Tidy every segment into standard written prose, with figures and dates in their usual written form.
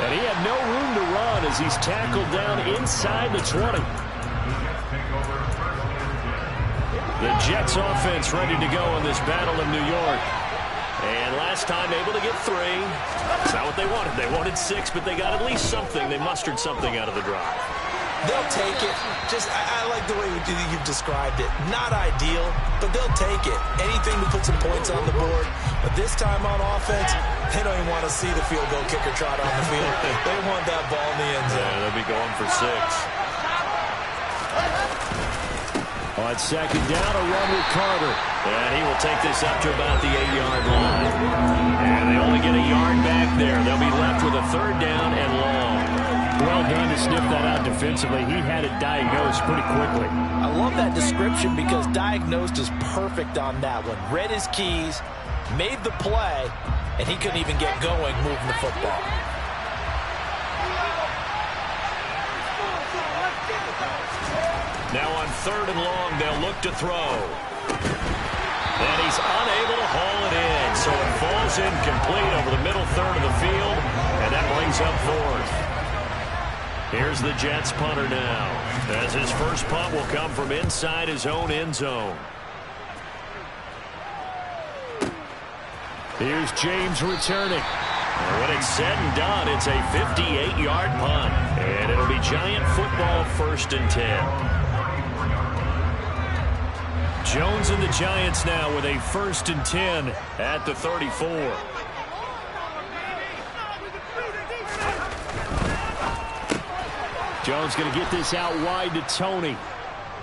And he had no room to run as he's tackled down inside the 20. The Jets offense ready to go in this battle in New York. And last time able to get 3. That's not what they wanted. They wanted 6, but they got at least something. They mustered something out of the drive. They'll take it. I like the way you've described it. Not ideal, but they'll take it. Anything to put some points on the board. But this time on offense, they don't even want to see the field goal kicker trot on the field. They want that ball in the end zone. Yeah, they'll be going for 6. On second down, a run with Carter. And he will take this up to about the 8-yard line. And they only get a yard back there. They'll be left with a 3rd down and long. Well done to sniff that out defensively. He had it diagnosed pretty quickly. I love that description because diagnosed is perfect on that one. Read his keys, made the play, and he couldn't even get going moving the football. Now on 3rd and long, they'll look to throw. And he's unable to haul it in, so it falls incomplete over the middle third of the field, and that brings up 4th. Here's the Jets punter now, as his first punt will come from inside his own end zone. Here's James returning. And when it's said and done, it's a 58-yard punt, and it'll be Giant football 1st and 10. Jones and the Giants now with a 1st and 10 at the 34. Jones going to get this out wide to Tony.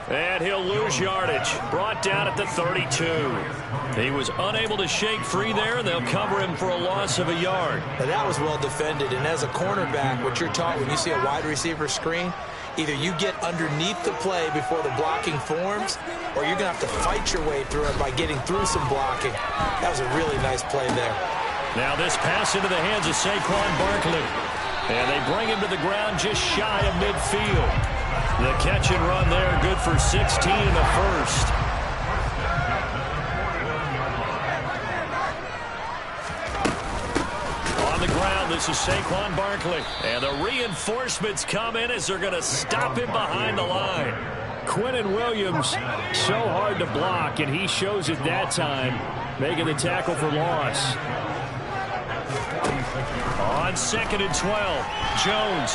And he'll lose yardage. Brought down at the 32. He was unable to shake free there, and they'll cover him for a loss of a yard. Now that was well defended, and as a cornerback, what you're taught when you see a wide receiver screen, either you get underneath the play before the blocking forms, or you're going to have to fight your way through it by getting through some blocking. That was a really nice play there. Now this pass into the hands of Saquon Barkley. And they bring him to the ground just shy of midfield. The catch and run there, good for 16 in the 1st. On the ground, this is Saquon Barkley. And the reinforcements come in as they're going to stop him behind the line. Quinnen Williams, so hard to block, and he shows it that time, making the tackle for loss. On 2nd and 12, Jones.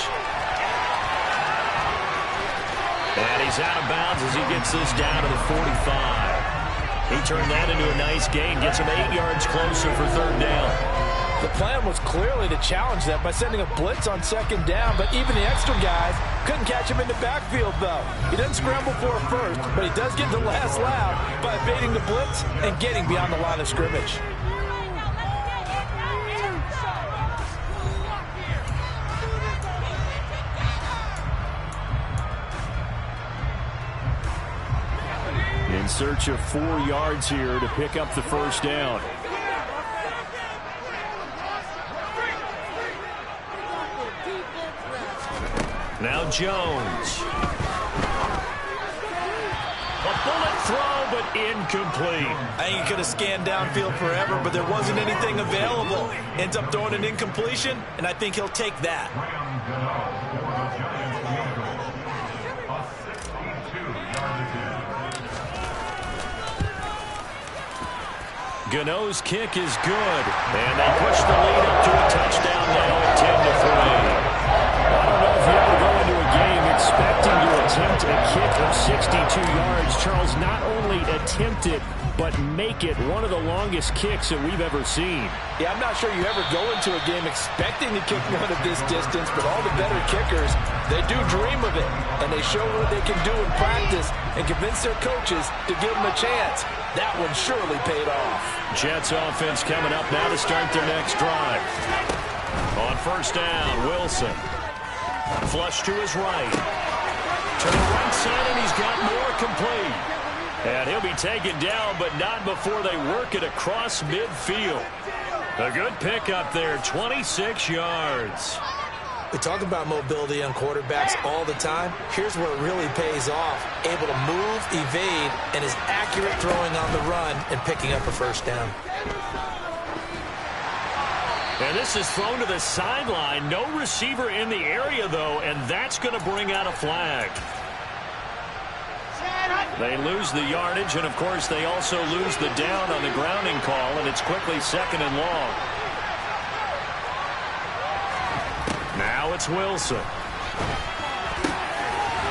And he's out of bounds as he gets this down to the 45. He turned that into a nice gain, gets him 8 yards closer for 3rd down. The plan was clearly to challenge that by sending a blitz on 2nd down, but even the extra guys couldn't catch him in the backfield, though. He doesn't scramble for it first, but he does get the last lap by evading the blitz and getting beyond the line of scrimmage. In search of 4 yards here to pick up the 1st down. Now Jones. A bullet throw, but incomplete. I think he could have scanned downfield forever, but there wasn't anything available. Ends up throwing an incompletion, and I think he'll take that. Gano's kick is good, and they push the lead up to a touchdown now at 10-3. I don't know if you ever go into a game expecting to attempt a kick of 62 yards. Charles, not only attempt it, but make it one of the longest kicks that we've ever seen. Yeah, I'm not sure you ever go into a game expecting to kick one of this distance, but all the better kickers, they do dream of it, and they show what they can do in practice and convince their coaches to give them a chance. That one surely paid off. Jets offense coming up now to start their next drive. On 1st down, Wilson. Flush to his right. To the right side, and he's got more complete. And he'll be taken down, but not before they work it across midfield. A good pickup there, 26 yards. We talk about mobility on quarterbacks all the time. Here's where it really pays off. Able to move, evade, and is accurate throwing on the run and picking up a 1st down. And this is thrown to the sideline. No receiver in the area, though, and that's going to bring out a flag. They lose the yardage, and, of course, they also lose the down on the grounding call, and it's quickly 2nd and long. Now it's Wilson.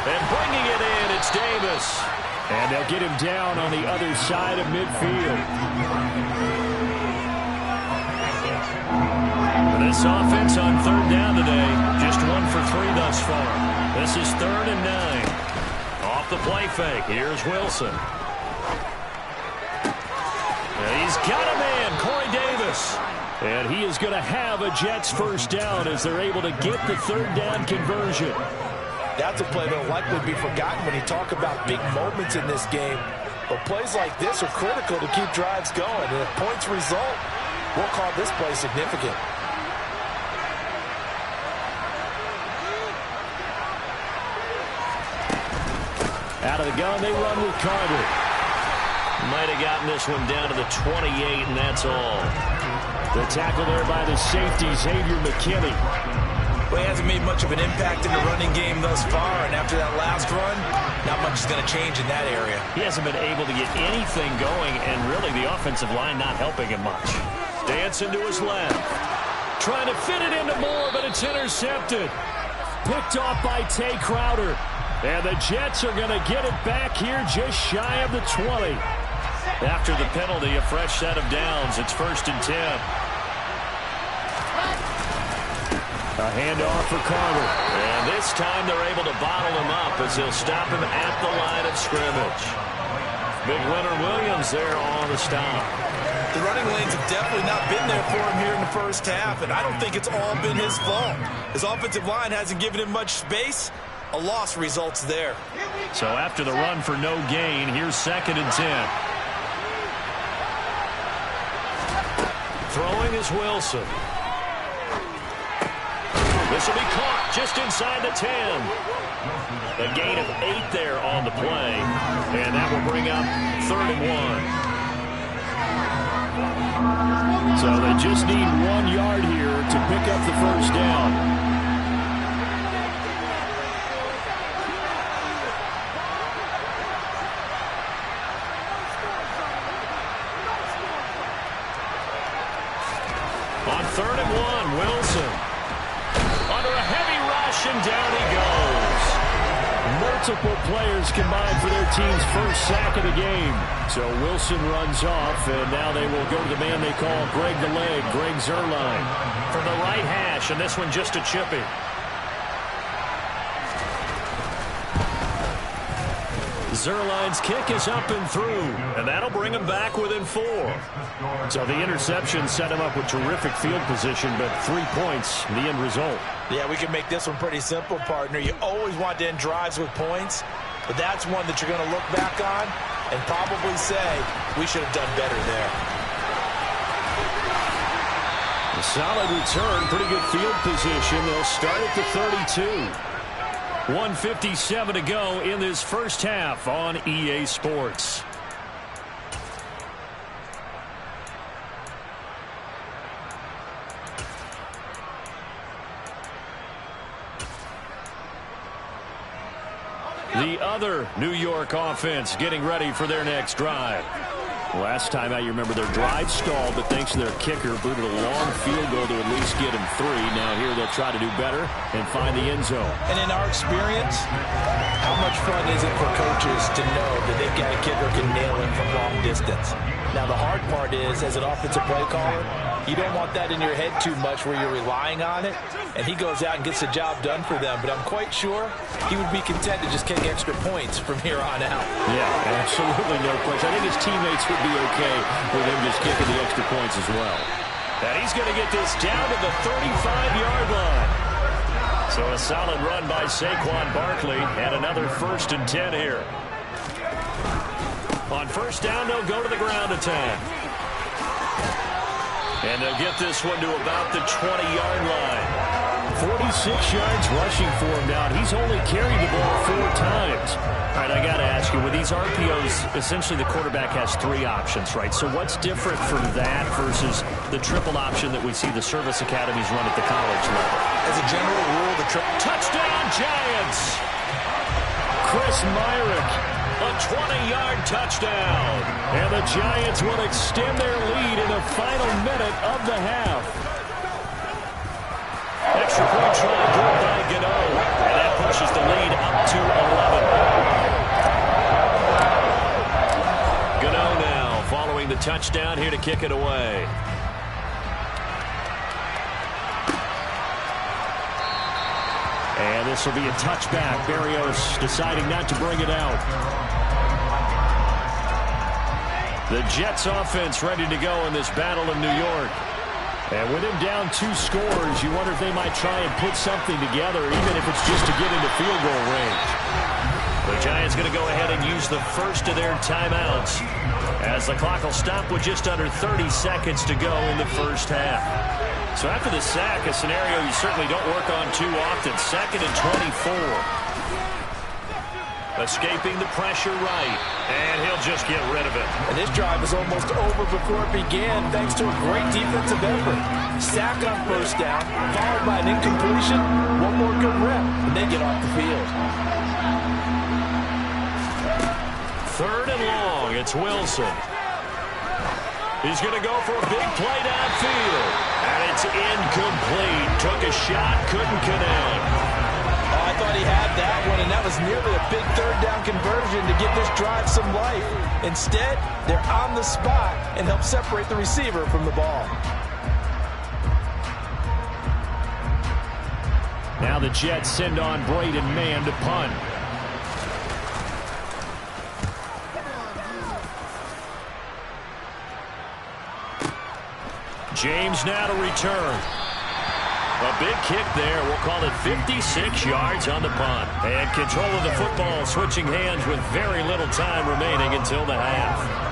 And bringing it in, it's Davis. And they'll get him down on the other side of midfield. This offense on 3rd down today, just 1 for 3 thus far. This is 3rd and 9. Off the play fake, here's Wilson. And he's got a man, Corey Davis. And he is going to have a Jets first down as they're able to get the 3rd down conversion. That's a play that will likely be forgotten when you talk about big moments in this game. But plays like this are critical to keep drives going. And if points result, we'll call this play significant. Out of the gun, they run with Carter. Might have gotten this one down to the 28, and that's all. The tackle there by the safety, Xavier McKinney. Well, he hasn't made much of an impact in the running game thus far, and after that last run, not much is going to change in that area. He hasn't been able to get anything going, and really the offensive line not helping him much. Dancing to his left. Trying to fit it into Moore, but it's intercepted. Picked off by Tay Crowder. And the Jets are going to get it back here just shy of the 20. After the penalty, a fresh set of downs. It's 1st and 10. A handoff for Carter. And this time they're able to bottle him up as they'll stop him at the line of scrimmage. Big Leonard Williams there on the stop. The running lanes have definitely not been there for him here in the first half, and I don't think it's all been his fault. His offensive line hasn't given him much space. A loss results there. So after the run for no gain, here's 2nd and 10. Throwing is Wilson. This will be caught just inside the 10. A gain of 8 there on the play. And that will bring up 3rd and 1. So they just need 1 yard here to pick up the first down. On 3rd and 1, Wilson. Under a heavy rush, and down he goes. Multiple players combined for their team's first sack of the game. So Wilson runs off, and now they will go to the man they call Greg the Leg, Greg Zuerlein. From the right hash, and this one just a chippy. Zuerlein's kick is up and through, and that'll bring him back within 4. So the interception set him up with terrific field position, but 3 points, the end result. Yeah, we can make this one pretty simple, partner. You always want to end drives with points, but that's one that you're going to look back on and probably say, we should have done better there. A solid return, pretty good field position. They'll start at the 32. 1:57 to go in this first half on EA Sports. The other New York offense getting ready for their next drive. Last time out, you remember their drive stalled, but thanks to their kicker, booted a long field goal to at least get him 3. Now here they'll try to do better and find the end zone. And in our experience, how much fun is it for coaches to know that they've got a kicker who can nail it from long distance? Now the hard part is, as an offensive play caller, you don't want that in your head too much where you're relying on it, and he goes out and gets the job done for them. But I'm quite sure he would be content to just kick extra points from here on out. Yeah, absolutely no question. I think his teammates would be okay with him just kicking the extra points as well. And he's going to get this down to the 35-yard line. So a solid run by Saquon Barkley and another 1st and 10 here. On first down, they'll go to the ground attack. And they'll get this one to about the 20-yard line. 46 yards rushing for him now. He's only carried the ball 4 times. All right, I got to ask you, with these RPOs, essentially the quarterback has 3 options, right? So what's different from that versus the triple option that we see the service academies run at the college level. As a general rule, the touchdown Giants! Chris Myrick, a 20-yard touchdown. And the Giants will extend their lead in the final minute of the half. Extra point try good by Gano. And that pushes the lead up to 11. Gano now following the touchdown here to kick it away. And this will be a touchback. Berrios deciding not to bring it out. The Jets offense ready to go in this battle of New York. And with him down 2 scores, you wonder if they might try and put something together, even if it's just to get into field goal range. The Giants going to go ahead and use the first of their timeouts, as the clock will stop with just under 30 seconds to go in the first half. So after the sack, a scenario you certainly don't work on too often. 2nd and 24. Escaping the pressure right. And he'll just get rid of it. And this drive is almost over before it began, thanks to a great defensive effort. Sack on first down, followed by an incompletion. One more good rep, and they get off the field. 3rd and long. It's Wilson. He's going to go for a big play downfield. And it's incomplete. Took a shot, couldn't connect. Oh, I thought he had that one, and that was nearly a big 3rd down conversion to give this drive some life. Instead, they're on the spot and help separate the receiver from the ball. Now the Jets send on Braden Mann to punt. James now to return. A big kick there. We'll call it 56 yards on the punt. And control of the football switching hands with very little time remaining until the half.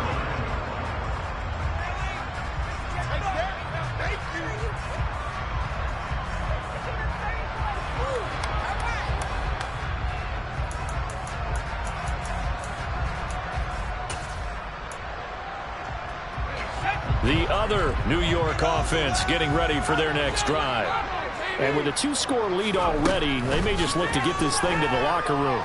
The other New York offense getting ready for their next drive. And with a 2-score lead already, they may just look to get this thing to the locker room.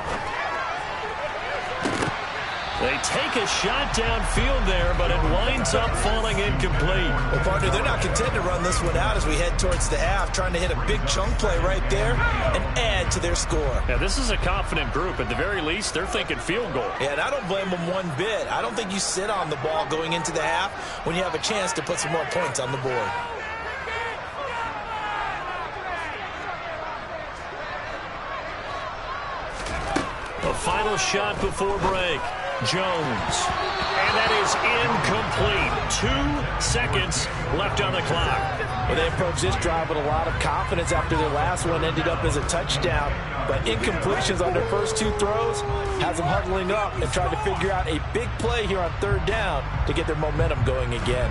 They take a shot downfield there, but it winds up falling incomplete. Well, partner, they're not content to run this one out as we head towards the half, trying to hit a big chunk play right there and add to their score. Yeah, this is a confident group. At the very least, they're thinking field goal. Yeah, and I don't blame them one bit. I don't think you sit on the ball going into the half when you have a chance to put some more points on the board. A final shot before break. Jones. And that is incomplete. 2 seconds left on the clock. Well, they approached this drive with a lot of confidence after their last one ended up as a touchdown. But incompletions on their first 2 throws has them huddling up and trying to figure out a big play here on 3rd down to get their momentum going again.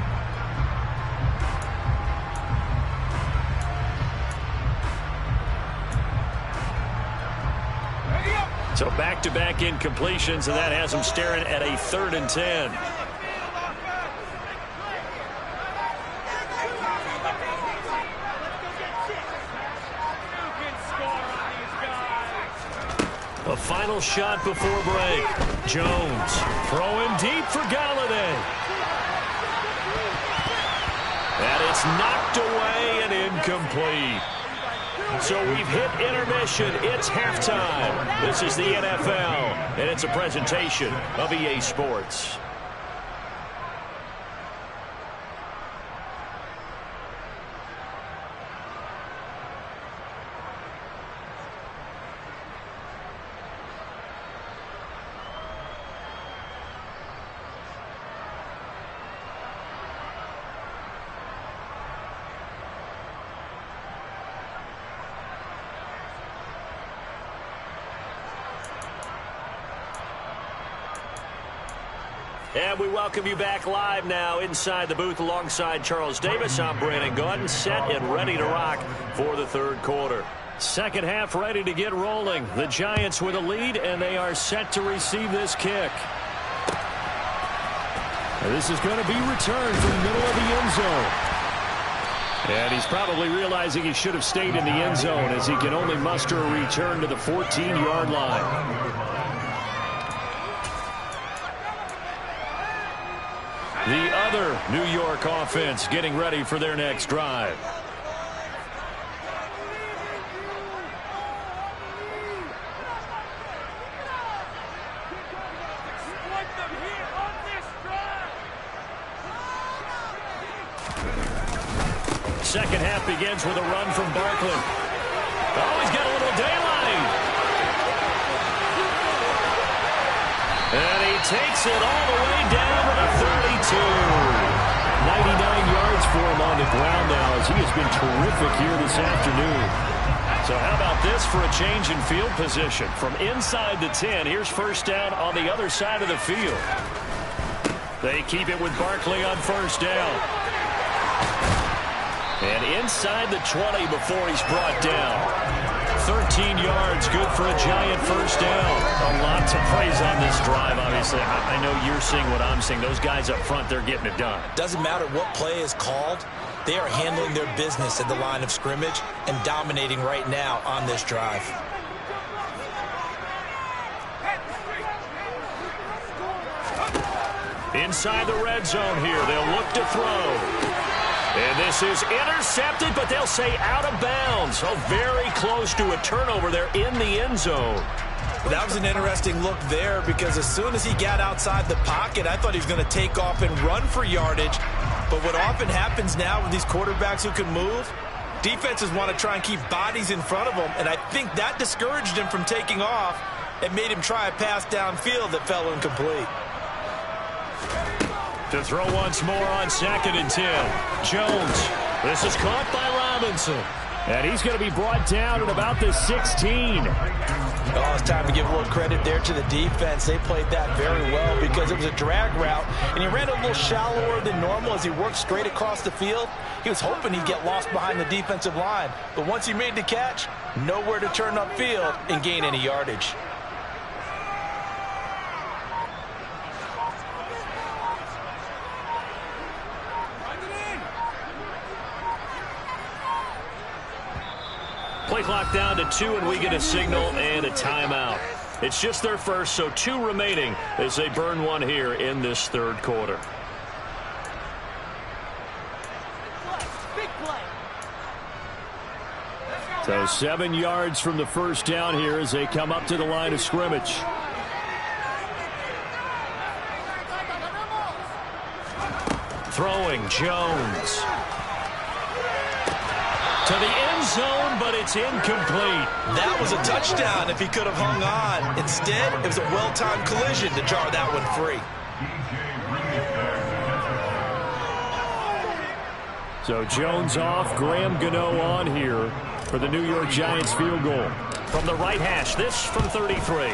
So back-to-back incompletions, and that has them staring at a 3rd and 10. A final shot before break. Jones throwing deep for Galladay. And it's knocked away and incomplete. So we've hit intermission. It's halftime. This is the NFL, and it's a presentation of EA Sports. And we welcome you back live now inside the booth alongside Charles Davis. I'm Brandon Gaudin, set and ready to rock for the 3rd quarter. Second half ready to get rolling. The Giants with a lead, and they are set to receive this kick. And this is going to be returned from the middle of the end zone. And he's probably realizing he should have stayed in the end zone as he can only muster a return to the 14-yard line. The other New York offense getting ready for their next drive. Second half begins with a run from Barkley. Oh, he's got a little daylight. And he takes it all the way down to the 32. 99 yards for him on the ground now as he has been terrific here this afternoon. So how about this for a change in field position? From inside the 10, here's first down on the other side of the field. They keep it with Barkley on first down. And inside the 20 before he's brought down. 13 yards, good for a giant first down. A lot to praise on this drive, obviously. I know you're seeing what I'm seeing. Those guys up front, they're getting it done. Doesn't matter what play is called. They are handling their business at the line of scrimmage and dominating right now on this drive. Inside the red zone here, they'll look to throw. And this is intercepted, but they'll say out of bounds. So very close to a turnover there in the end zone. That was an interesting look there because as soon as he got outside the pocket, I thought he was going to take off and run for yardage. But what often happens now with these quarterbacks who can move, defenses want to try and keep bodies in front of them, and I think that discouraged him from taking off and made him try a pass downfield that fell incomplete. To throw once more on 2nd and 10. Jones. This is caught by Robinson. And he's going to be brought down at about the 16. Oh, it's time to give a little credit there to the defense. They played that very well because it was a drag route, and he ran a little shallower than normal as he worked straight across the field. He was hoping he'd get lost behind the defensive line. But once he made the catch, nowhere to turn upfield and gain any yardage. Play clock down to 2, and we get a signal and a timeout. It's just their first, so 2 remaining as they burn one here in this third quarter. So 7 yards from the first down here as they come up to the line of scrimmage. Throwing Jones. To the end zone, but it's incomplete. That was a touchdown if he could have hung on. Instead, it was a well-timed collision to jar that one free. So Jones off, Graham Gano on here for the New York Giants field goal. From the right hash, this from 33.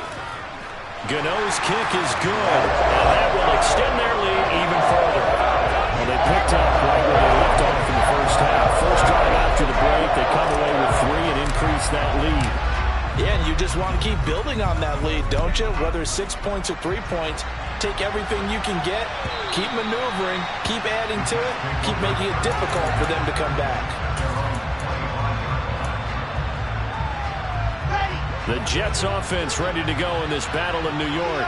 Gano's kick is good, and that will extend their lead even further. Well, they picked up right where they left off in the first half. First drive after the break, they come away with 3 and increase that lead. Yeah, and you just want to keep building on that lead, don't you? Whether it's 6 points or 3 points, take everything you can get, keep maneuvering, keep adding to it, keep making it difficult for them to come back. The Jets offense ready to go in this battle of New York.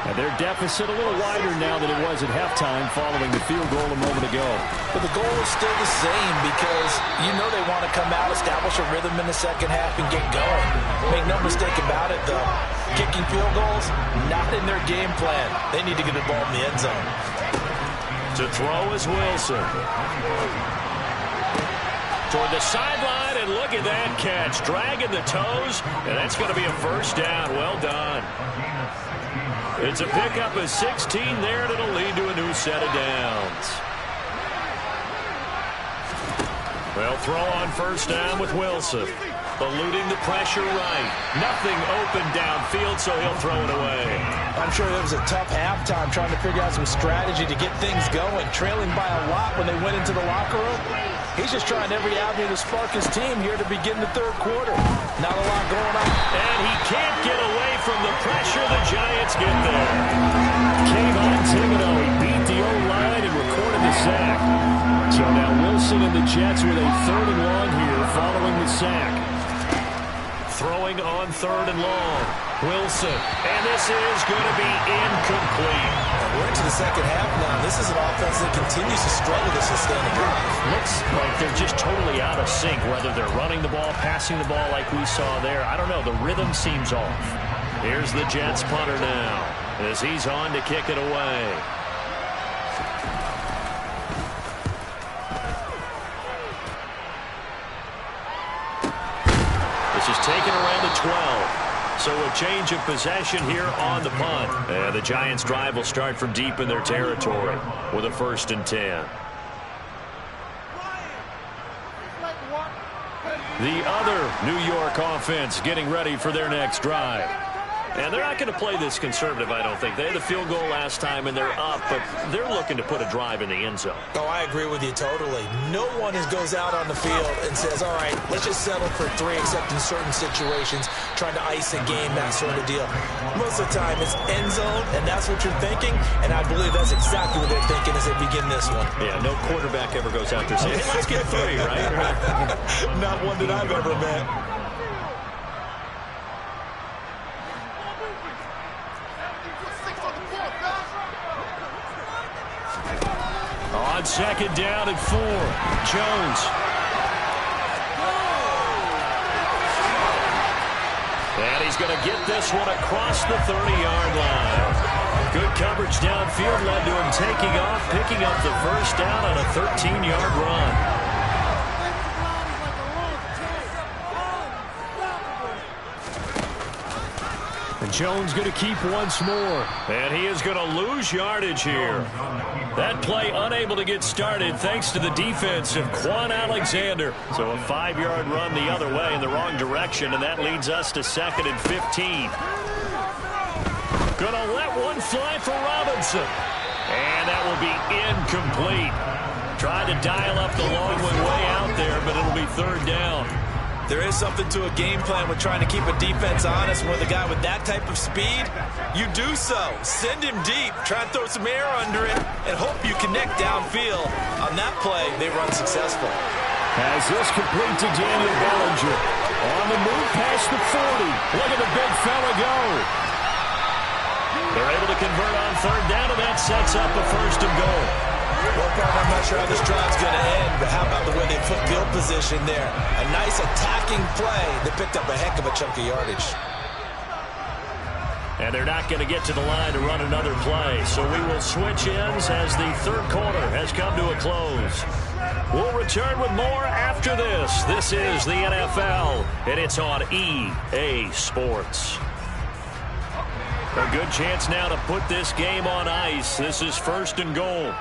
And their deficit a little wider now than it was at halftime following the field goal a moment ago. But the goal is still the same because you know they want to come out, establish a rhythm in the second half, and get going. Make no mistake about it, though. Kicking field goals, not in their game plan. They need to get the ball in the end zone. To throw is Wilson. Toward the sideline, and look at that catch. Dragging the toes, and that's going to be a first down. Well done. It's a pickup of 16 there, and it'll lead to a new set of downs. Well, throw on first down with Wilson. Eluding the pressure right. Nothing open downfield, so he'll throw it away. I'm sure it was a tough halftime trying to figure out some strategy to get things going. Trailing by a lot when they went into the locker room. He's just trying every avenue to spark his team here to begin the third quarter. Not a lot going on. And he can't get away from the pressure. The Giants get there. Kayvon Thibodeaux, he beat the O-line and recorded the the sack. So now Wilson and the Jets with a 3rd and long here following the sack. Throwing on 3rd and long. Wilson. And this is going to be incomplete. We're into the second half now. This is an offense that continues to struggle to sustain a drive. Looks like they're just totally out of sync, whether they're running the ball, passing the ball like we saw there. I don't know. The rhythm seems off. Here's the Jets punter now as he's on to kick it away. This is taken around the 12. So a change of possession here on the punt. And the Giants' drive will start from deep in their territory with a 1st and 10. The other New York offense getting ready for their next drive. And they're not going to play this conservative, I don't think. They had the field goal last time, and they're up, but they're looking to put a drive in the end zone. Oh, I agree with you totally. No one goes out on the field and says, all right, let's just settle for 3, except in certain situations, trying to ice a game, that sort of deal. Most of the time, it's end zone, and that's what you're thinking, and I believe that's exactly what they're thinking as they begin this one. Yeah, no quarterback ever goes out there saying, hey, let's get 3, right? Not one that I've ever met. On 2nd down and 4, Jones. And he's going to get this one across the 30-yard line. Good coverage downfield led to him taking off, picking up the 1st down on a 13-yard run. And Jones going to keep once more. And he is going to lose yardage here. That play unable to get started thanks to the defense of Quan Alexander. So a 5-yard run the other way in the wrong direction, and that leads us to 2nd and 15. Going to let one fly for Robinson. And that will be incomplete. Tried to dial up the long one way out there, but it'll be 3rd down. There is something to a game plan with trying to keep a defense honest. With a guy with that type of speed, you do so. Send him deep, try and throw some air under it, and hope you connect downfield. On that play, they run successful. As this complete to Daniel Bellinger. On the move past the 40. Look at the big fella go. They're able to convert on 3rd down, and that sets up a 1st and goal. Well, Carl, I'm not sure how this drive's going to end, but how about the way they put field position there? A nice attacking play that picked up a heck of a chunk of yardage. And they're not going to get to the line to run another play, so we will switch ends as the 3rd quarter has come to a close. We'll return with more after this. This is the NFL, and it's on EA Sports. A good chance now to put this game on ice. This is 1st and goal.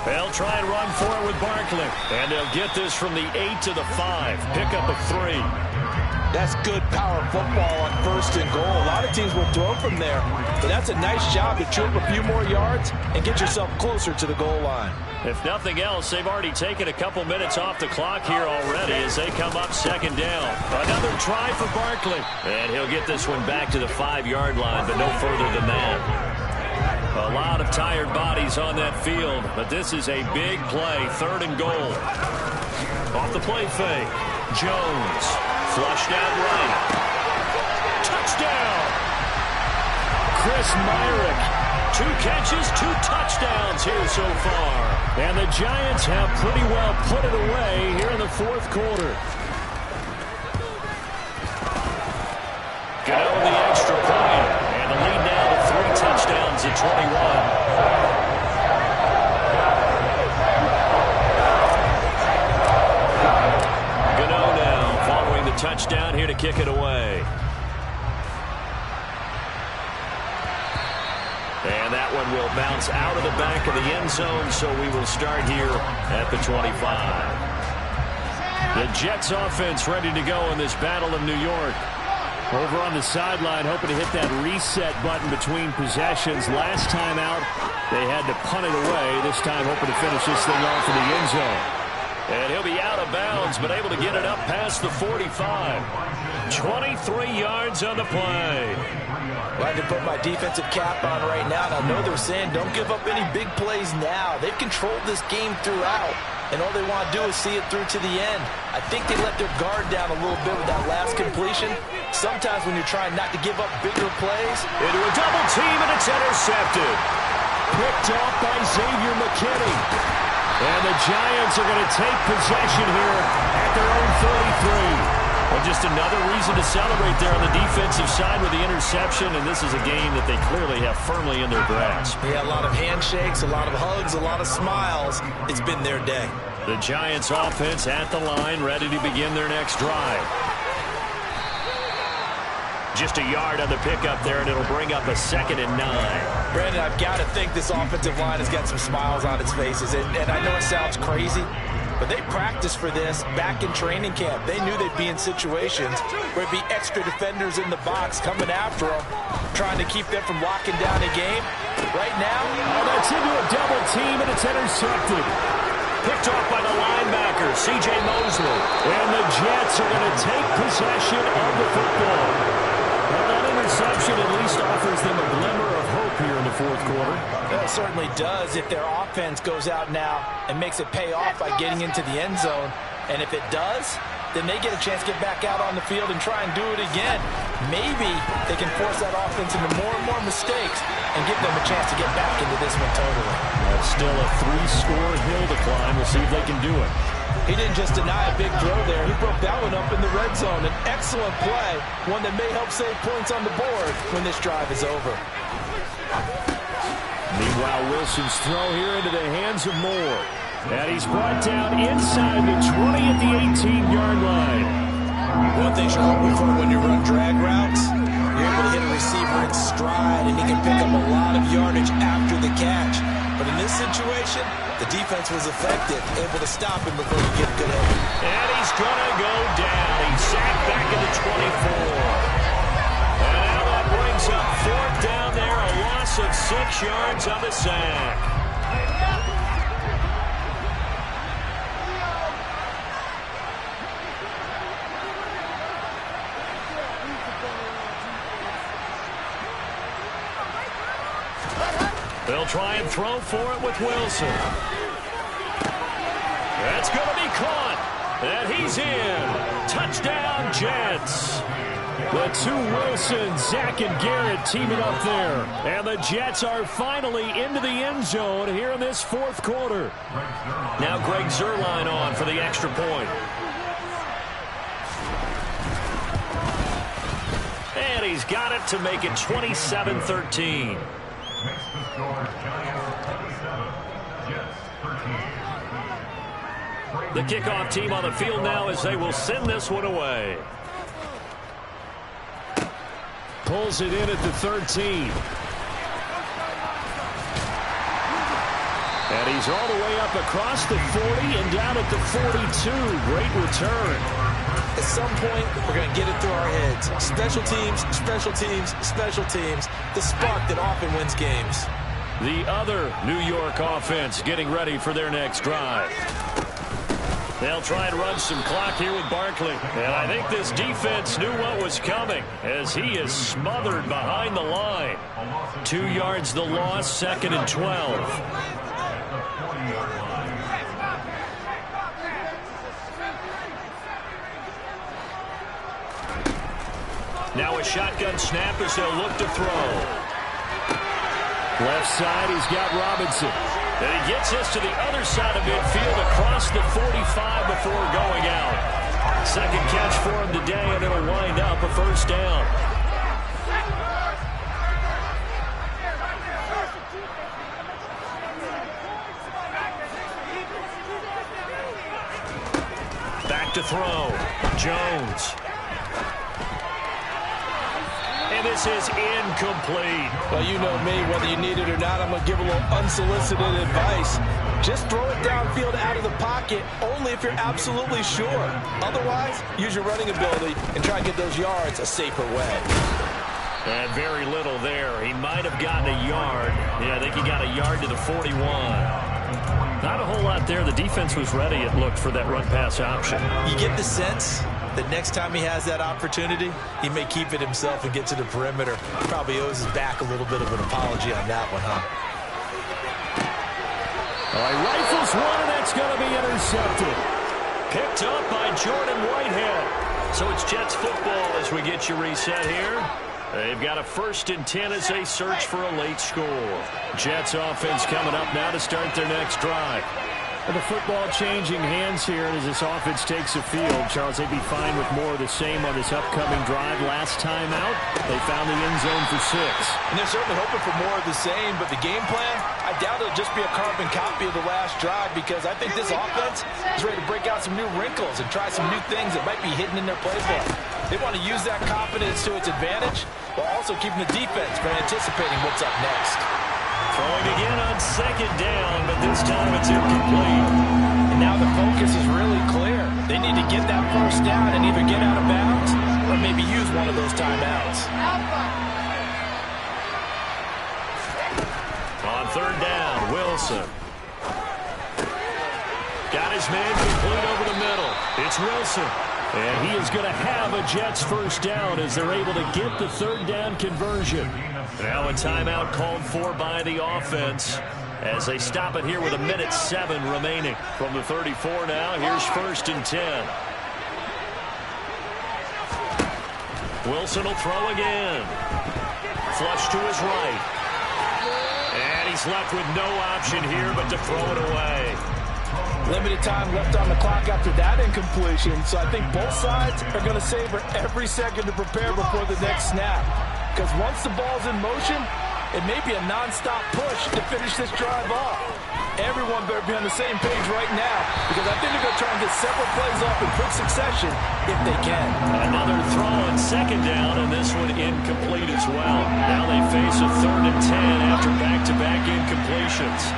They'll try and run for it with Barkley. And they'll get this from the 8 to the 5. Pickup of 3. That's good power football on 1st and goal. A lot of teams will throw from there. But that's a nice job to chew up a few more yards and get yourself closer to the goal line. If nothing else, they've already taken a couple minutes off the clock here already as they come up 2nd down. Another try for Barkley. And he'll get this one back to the 5-yard line, but no further than that. A lot of tired bodies on that field, but this is a big play. 3rd and goal. Off the play fake. Jones. Flushed out right. Touchdown! Chris Myrick. 2 catches, 2 touchdowns here so far. And the Giants have pretty well put it away here in the 4th quarter. Get over the extra point. And the lead now to 3 touchdowns at 21. Touchdown here to kick it away. And that one will bounce out of the back of the end zone, so we will start here at the 25. The Jets offense ready to go in this battle of New York. Over on the sideline, hoping to hit that reset button between possessions. Last time out, they had to punt it away. This time hoping to finish this thing off in the end zone. And he'll be out of bounds, but able to get it up past the 45. 23 yards on the play. Well, I can put my defensive cap on right now, and I know they're saying don't give up any big plays now. They've controlled this game throughout, and all they want to do is see it through to the end. I think they let their guard down a little bit with that last completion. Sometimes when you're trying not to give up bigger plays. Into a double team, and it's intercepted. Picked off by Xavier McKinney. And the Giants are going to take possession here at their own 43. Well, just another reason to celebrate there on the defensive side with the interception, and this is a game that they clearly have firmly in their grasp. Yeah, a lot of handshakes, a lot of hugs, a lot of smiles. It's been their day. The Giants offense at the line, ready to begin their next drive. Just a yard on the pickup there, and it'll bring up a 2nd and 9. Brandon, I've got to think this offensive line has got some smiles on its faces, and I know it sounds crazy, but they practiced for this back in training camp. They knew they'd be in situations where it'd be extra defenders in the box coming after them, trying to keep them from locking down a game. Right now, that's into a double team, and it's intercepted. Picked off by the linebacker, C.J. Mosley. And the Jets are going to take possession of the football. Well, that interception at least offers them a glimmer of hope here in the fourth quarter. Well, it certainly does if their offense goes out now and makes it pay off by getting into the end zone. And if it does, then they get a chance to get back out on the field and try and do it again. Maybe they can force that offense into more and more mistakes and give them a chance to get back into this one totally. That's still a 3-score hill to climb. We'll see if they can do it. He didn't just deny a big throw there. He broke that one up in the red zone. An excellent play, one that may help save points on the board when this drive is over. Meanwhile, Wilson's throw here into the hands of Moore. And he's brought down inside the 20 at the 18-yard line. One thing you're hoping for when you run drag routes, you're able to hit a receiver in stride, and he can pick up a lot of yardage after the catch. But in this situation, the defense was effective, able to stop him before he get a good hit. And he's going to go down. He's sacked back at the 24. And now that brings up 4th down there, a loss of 6 yards on the sack. They'll try and throw for it with Wilson. That's going to be caught. And he's in. Touchdown, Jets. The two Wilsons, Zach and Garrett, teaming up there. And the Jets are finally into the end zone here in this fourth quarter. Now Greg Zuerlein on for the extra point. And he's got it to make it 27-13. The kickoff team on the field now as they will send this one away. Pulls it in at the 13. And he's all the way up across the 40 and down at the 42. Great return. At some point, we're going to get it through our heads. Special teams, special teams, special teams. The spark that often wins games. The other New York offense getting ready for their next drive. They'll try and run some clock here with Barkley. And I think this defense knew what was coming as he is smothered behind the line. 2 yards the loss, 2nd and 12. Now a shotgun snap as they'll look to throw. Left side, he's got Robinson. And he gets us to the other side of midfield across the 45 before going out. Second catch for him today, and it'll wind up a 1st down. Back to throw. Jones. And this is incomplete. Well, you know me, whether you need it or not, I'm going to give a little unsolicited advice. Just throw it downfield out of the pocket, only if you're absolutely sure. Otherwise, use your running ability and try and get those yards a safer way. And very little there. He might have gotten a yard. Yeah, I think he got a yard to the 41. Not a whole lot there. The defense was ready, it looked, for that run-pass option. You get the sense The next time he has that opportunity, he may keep it himself and get to the perimeter. Probably owes his back a little bit of an apology on that one, huh? He rifles one, and that's going to be intercepted. Picked up by Jordan Whitehead. So it's Jets football as we get you reset here. They've got a 1st and 10 as they search for a late score. Jets offense coming up now to start their next drive. And the football changing hands here as this offense takes the field. Charles, they'd be fine with more of the same on this upcoming drive. Last time out, they found the end zone for 6. And they're certainly hoping for more of the same, but the game plan, I doubt it'll just be a carbon copy of the last drive, because I think this offense is ready to break out some new wrinkles and try some new things that might be hidden in their playbook. They want to use that confidence to its advantage while also keeping the defense from anticipating what's up next. Throwing again on 2nd down, but this time it's incomplete. And now the focus is really clear. They need to get that 1st down and either get out of bounds or maybe use one of those timeouts. On 3rd down, Wilson. Got his man complete over the middle. It's Wilson. And he is going to have a Jets 1st down as they're able to get the 3rd down conversion. Now a timeout called for by the offense as they stop it here with 1:07 remaining. From the 34 now, here's 1st and 10. Wilson will throw again. Flush to his right. And he's left with no option here but to throw it away. Limited time left on the clock after that incompletion, so I think both sides are going to savor every second to prepare before the next snap. Because once the ball's in motion, it may be a non-stop push to finish this drive off. Everyone better be on the same page right now, because I think they're going to try and get several plays off in quick succession if they can. Another throw on 2nd down, and this one incomplete as well. Now they face a 3rd and 10 after back-to-back incompletions.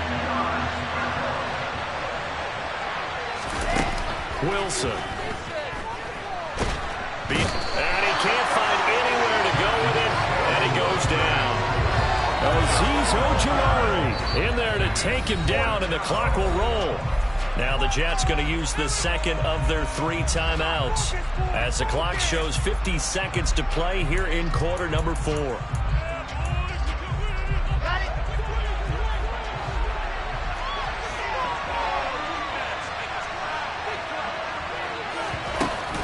Wilson. And he can't find anywhere to go with it, and he goes down. Azeez Ojulari In there to take him down, and the clock will roll. Now the Jets going to use the 2nd of their 3 timeouts as the clock shows 50 seconds to play here in quarter number 4.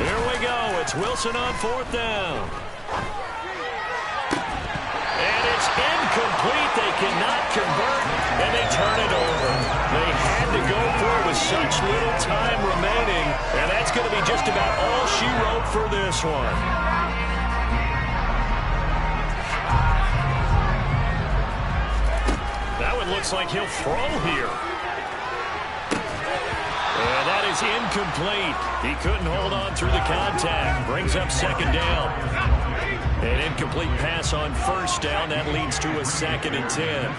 Here we go. It's Wilson on 4th down. And it's incomplete. They cannot convert, and they turn it over. They had to go for it with such little time remaining, and that's going to be just about all she wrote for this one. That one looks like he'll throw here. And that is incomplete. He couldn't hold on through the contact. Brings up 2nd down. An incomplete pass on 1st down. That leads to a 2nd and 10.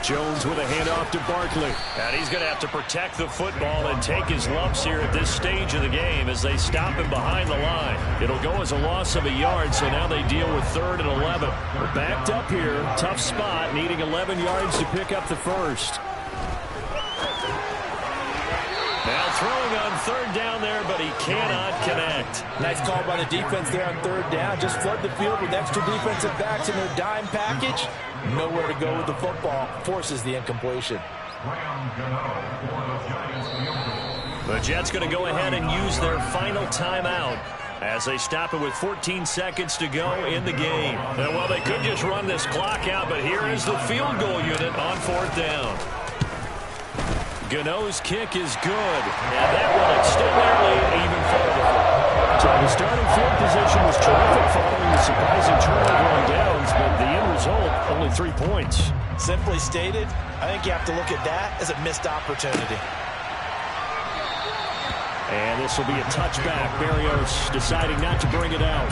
Jones with a handoff to Barkley. And he's going to have to protect the football and take his lumps here at this stage of the game as they stop him behind the line. It'll go as a loss of a yard, so now they deal with 3rd and 11. We're backed up here. Tough spot, needing 11 yards to pick up the 1st. Now throwing on 3rd down there, but he cannot connect. Nice call by the defense there on 3rd down. Just flood the field with extra defensive backs in their dime package. Nowhere to go with the football. Forces the incompletion. The Jets going to go ahead and use their final timeout as they stop it with 14 seconds to go in the game. And, well, they could just run this clock out, but here is the field goal unit on 4th down. Gano's kick is good, and that will extend their lead even further. So the starting field position was terrific following the surprising turnover on downs, but the end result, only 3 points. Simply stated, I think you have to look at that as a missed opportunity. And this will be a touchback. Berrios deciding not to bring it out.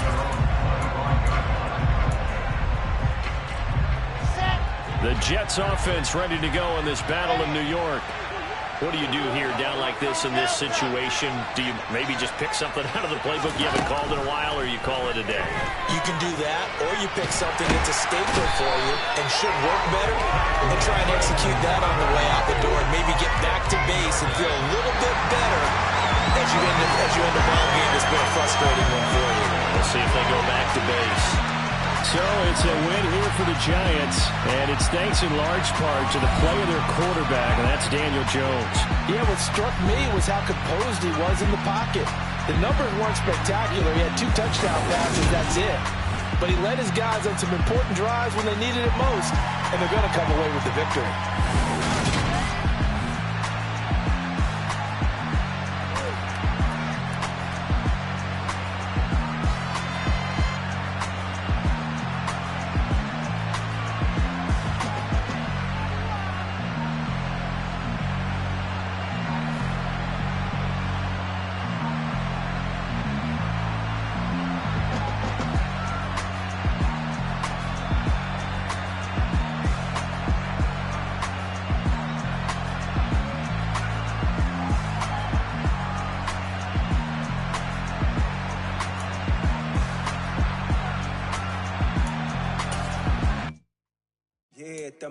The Jets offense ready to go in this battle in New York. What do you do here down like this in this situation? Do you maybe just pick something out of the playbook you haven't called in a while, or you call it a day? You can do that, or you pick something that's a staple for you and should work better, and try and execute that on the way out the door and maybe get back to base and feel a little bit better as you end the ball game. It's been a frustrating one for you. We'll see if they go back to base. So it's a win here for the Giants, and it's thanks in large part to the play of their quarterback, and that's Daniel Jones. Yeah, what struck me was how composed he was in the pocket. The numbers weren't spectacular. He had 2 touchdown passes, that's it. But he led his guys on some important drives when they needed it most, and they're going to come away with the victory.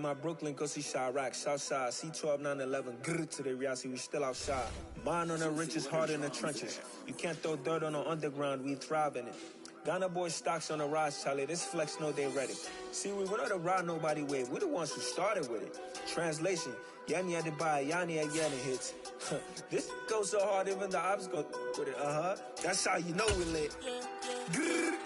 My Brooklyn, go see Chirac, Southside, C12, 911, grrr to the reality, we still outside. Mine on the riches, hard in the trenches. You can't throw dirt on the underground, we thrive in it. Ghana boys stocks on the rise, Charlie, this flex know they ready. See, we went on the ride nobody wave, we the ones who started with it. Translation, Yanni had to buy, Yanni had Yanni hits. This goes so hard, even the ops go with it, That's how you know we lit. Grrr.